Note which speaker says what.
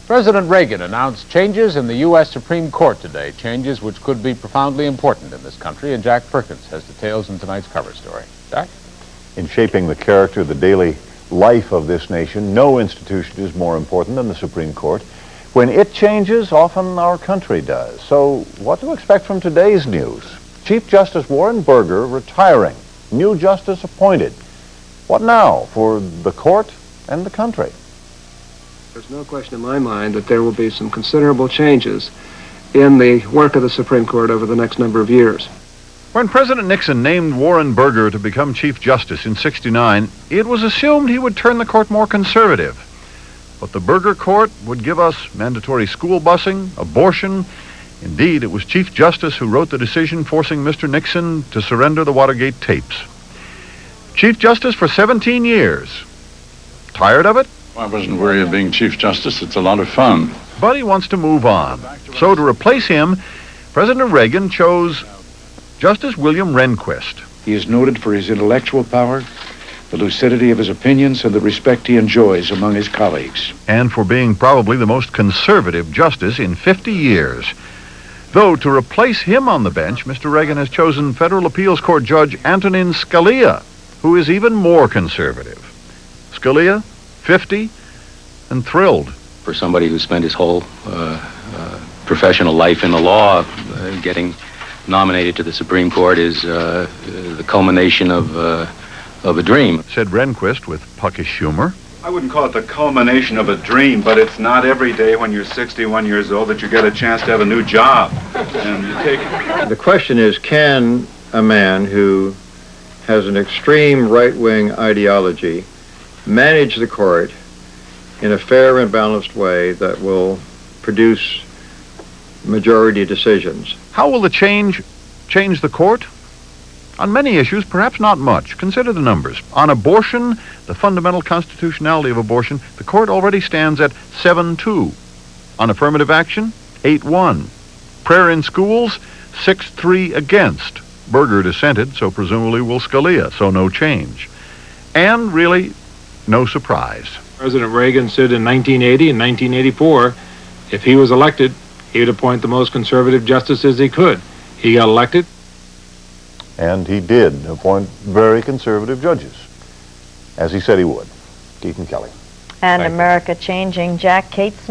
Speaker 1: President Reagan announced changes in the U.S. Supreme Court today, changes which could be profoundly important in this country, and Jack Perkins has details in tonight's cover story. Jack?
Speaker 2: In shaping the character, the daily life of this nation, no institution is more important than the Supreme Court. When it changes, often our country does. So what to expect from today's news? Chief Justice Warren Burger retiring, new justice appointed. What now for the court and the country?
Speaker 3: There's no question in my mind that there will be some considerable changes in the work of the Supreme Court over the next number of years.
Speaker 4: When President Nixon named Warren Burger to become Chief Justice in '69, it was assumed he would turn the court more conservative. But the Burger Court would give us mandatory school busing, abortion. Indeed, it was Chief Justice who wrote the decision forcing Mr. Nixon to surrender the Watergate tapes. Chief Justice for 17 years. Tired of it?
Speaker 5: I wasn't worried of being Chief Justice. It's a lot of fun.
Speaker 4: But he wants to move on. So to replace him, President Reagan chose Justice William Rehnquist.
Speaker 6: He is noted for his intellectual power, the lucidity of his opinions, and the respect he enjoys among his colleagues.
Speaker 4: And for being probably the most conservative justice in 50 years. Though to replace him on the bench, Mr. Reagan has chosen Federal Appeals Court Judge Antonin Scalia, who is even more conservative. Scalia, 50, and thrilled.
Speaker 7: For somebody who spent his whole professional life in the law, getting nominated to the Supreme Court is the culmination of a dream,
Speaker 4: said Rehnquist with puckish humor.
Speaker 8: I wouldn't call it the culmination of a dream, but it's not every day when you're 61 years old that you get a chance to have a new job. And you take it.
Speaker 9: The question is, can a man who has an extreme right-wing ideology manage the court in a fair and balanced way that will produce majority decisions?
Speaker 4: How will the change the court? On many issues, perhaps not much. Consider the numbers. On abortion, the fundamental constitutionality of abortion, the court already stands at 7-2. On affirmative action, 8-1. Prayer in schools, 6-3 against. Burger dissented, so presumably will Scalia, so no change. And really, no surprise.
Speaker 3: President Reagan said in 1980 and 1984, if he was elected, he would appoint the most conservative justices he could. He got elected.
Speaker 2: And he did appoint very conservative judges, as he said he would. Keaton Kelly.
Speaker 10: And America changing. Jack Cates.